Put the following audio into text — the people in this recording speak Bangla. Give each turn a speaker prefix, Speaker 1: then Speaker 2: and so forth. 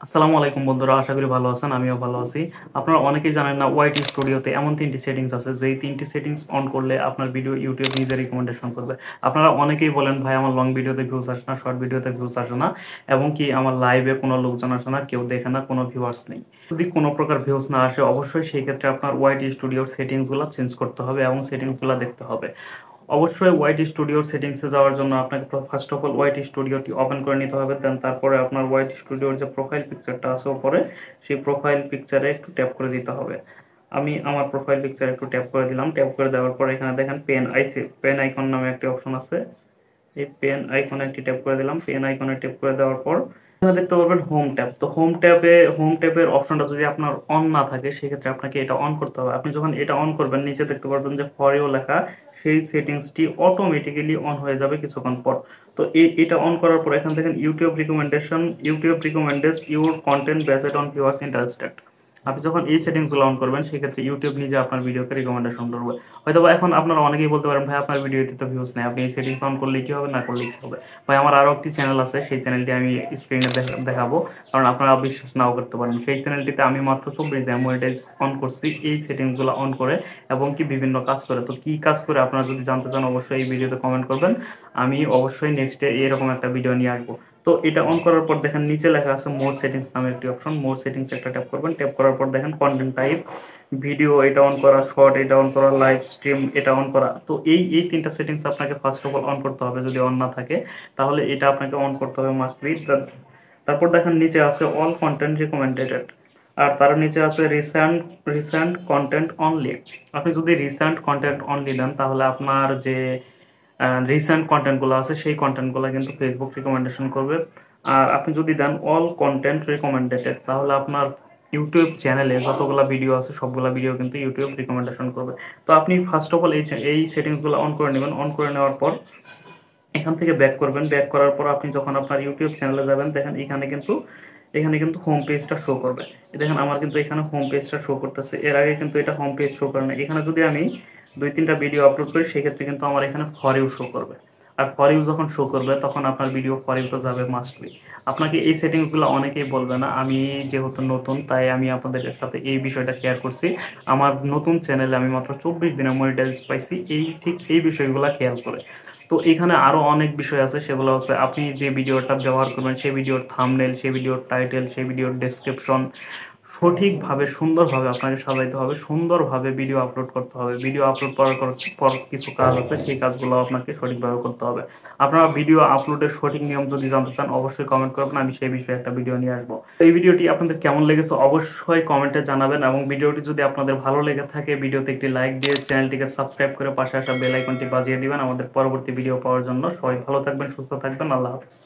Speaker 1: আসসালামু আলাইকুম বন্ধুরা, আশা করি ভালো আছেন। আমিও ভালো আছি। আপনারা অনেকেই জানেন না, ওয়াইটি স্টুডিওতে এমন তিনটি সেটিংস আছে যেই তিনটি সেটিংস অন করলে আপনার ভিডিও ইউটিউব নিজে রিকমেন্ডেশন করবে। আপনারা অনেকেই বলেন, ভাই আমার লং ভিডিওতে ভিউজ আসে না, শর্ট ভিডিওতে ভিউজ আসে না, এবং কি আমার লাইভে কোনো লোকজন আসে না, কেউ দেখে না, কোনো ভিউয়ার্স নেই। যদি কোনো প্রকার ভিউজ না আসে, অবশ্যই সেই ক্ষেত্রে আপনার ওয়াইটি স্টুডিওর সেটিংসগুলো চেঞ্জ করতে হবে এবং সেটিংসগুলো দেখতে হবে। অবশ্যই ওয়াইটি স্টুডিওর সেটিংসে যাওয়ার জন্য আপনাকে ফার্স্ট অফ অল ওয়াইটি স্টুডিওটি ওপেন করে নিতে হবে। দেন তারপরে আপনার ওয়াইটি স্টুডিওর যে প্রোফাইল পিকচারটা আছে উপরে, সেই প্রোফাইল পিকচারে একটু ট্যাপ করে দিতে হবে। আমি আমার প্রোফাইল পিকচারে একটু ট্যাপ করে দিলাম। ট্যাপ করে দেওয়ার পর এখানে দেখেন পেন আইকন নামে একটি অপশন আছে। এই পেন আইকনে একটি ট্যাপ করে দিলাম। পেন আইকনে ট্যাপ করে দেওয়ার পর এখানে দেখতে পারবেন হোম ট্যাব। তো হোম ট্যাবের অপশনটা যদি আপনার অন না থাকে, সেক্ষেত্রে আপনাকে এটা অন করতে হবে। আপনি যখন এটা অন করবেন, নিচে দেখতে পারবেন যে ফর ইউ লেখা, সেই সেটিংসটি অটোমেটিক্যালি অন হয়ে যাবে কিছুক্ষণ পর। তো এটা অন করার পর এখান থেকে YouTube recommends your content based on viewers interested. আপনি যখন এই সেটিংসগুলো অন করবেন, সেক্ষেত্রে ইউটিউব নিজে আপনার ভিডিওকে রিকমেন্ডেশন করবে। হয়তো বা এখন আপনারা অনেকেই বলতে পারেন, ভাই আপনার ভিডিওতে তো ভিউজ নেই, আপনি এই সেটিংস অন করলে কি হবে, না করলে কি হবে? ভাই আমার আরও একটি চ্যানেল আছে, সেই চ্যানেলটি আমি স্ক্রিনে দেখাবো, কারণ আপনারা বিশ্বাস নাও করতে পারেন। সেই চ্যানেলটিতে আমি মাত্র 24 দিন মনিটাইজ অন করছি এই সেটিংসগুলো অন করে, এবং কি বিভিন্ন কাজ করে। তো কি কাজ করে আপনারা যদি জানতে চান, অবশ্যই এই ভিডিওতে কমেন্ট করবেন। আমি অবশ্যই নেক্সটে এরকম একটা ভিডিও নিয়ে আসবো। তো এটা অন করার পর দেখেন নিচে লেখা আছে মোর সেটিংস নামে একটি অপশন। মোর সেটিংস একটা ট্যাপ করবেন। ট্যাপ করার পর দেখেন কন্টেন্ট টাইপ, ভিডিও এটা অন করা, শর্ট এটা অন করা, লাইভ স্ট্রিম এটা অন করা। তো এই তিনটা সেটিংস আপনাকে ফার্স্ট অফ অল অন করতে হবে। যদি অন না থাকে, তাহলে এটা আপনাকে অন করতে হবে মাস্ট বি। তারপর দেখেন নিচে আছে অল কন্টেন্ট রিকমেন্ডেড, আর তার নিচে আছে রিসেন্ট কন্টেন্ট অনলি। আপনি যদি রিসেন্ট কন্টেন্ট অনলি দেন, তাহলে আপনার যে রিসেন্ট কন্টেন্টগুলো আছে, সেই কন্টেন্টগুলো কিন্তু ফেসবুক রিকমেন্ডেশন করবে। আর আপনি যদি দেন অল কন্টেন্ট রিকমেন্ডেড, তাহলে আপনার ইউটিউব চ্যানেলে যতগুলো ভিডিও আছে, সবগুলা ভিডিও কিন্তু ইউটিউব রিকমেন্ডেশন করবে। তো আপনি ফার্স্ট অফ অল এই সেটিংসগুলো অন করে নেবেন। অন করে নেওয়ার পর এখান থেকে ব্যাক করবেন। ব্যাক করার পর আপনি যখন আপনার ইউটিউব চ্যানেলে যাবেন, দেখেন এখানে কিন্তু হোম পেজটা শো করবে। দেখেন আমার কিন্তু এখানে হোম পেজটা শো করতেছে। এর আগে কিন্তু এটা হোম পেজ শো করে না। এখানে যদি আমি 2-3টা ভিডিও আপলোড করি, সেক্ষেত্রে কিন্তু আমার এখানে ফর ইউ শো করবে। আর ফর ইউ যখন শো করবে, তখন আপনার ভিডিও ফর ইউতে যাবে মাস্টলি। আপনাকে এই সেটিংসগুলো অনেকেই বলবে না। আমি যেহেতু নতুন, তাই আমি আপনাদের সাথে এই বিষয়টা শেয়ার করছি। আমার নতুন চ্যানেলে আমি মাত্র 24 দিনে মনিটাইজ পাইছি, ঠিক এই বিষয়গুলো খেয়াল করে। তো এখানে আরো অনেক বিষয় আছে, সেগুলো হচ্ছে আপনি যে ভিডিওটা ব্যবহার করবেন, সেই ভিডিওর থাম্বনেল, সেই ভিডিওর টাইটেল, সেই ভিডিওর ডেসক্রিপশন সঠিকভাবে সুন্দরভাবে আপনাকে সাজাইতে হবে। সুন্দরভাবে ভিডিও আপলোড করতে হবে। ভিডিও আপলোড করার পর কিছু কাজ আছে, সেই কাজগুলো আপনাকে সঠিকভাবে করতে হবে। আপনারা ভিডিও আপলোডের সঠিক নিয়ম যদি জানতে চান, অবশ্যই কমেন্ট করবেন, আমি সেই বিষয়ে একটা ভিডিও নিয়ে আসবো। এই ভিডিওটি আপনাদের কেমন লেগেছে অবশ্যই কমেন্টে জানাবেন, এবং ভিডিওটি যদি আপনাদের ভালো লেগে থাকে, ভিডিওতে একটি লাইক দিয়ে চ্যানেলটিকে সাবস্ক্রাইব করে পাশে আসা বেল আইকনটি বাজিয়ে দিবেন আমাদের পরবর্তী ভিডিও পাওয়ার জন্য। সবাই ভালো থাকবেন, সুস্থ থাকবেন। আল্লাহ হাফেজ।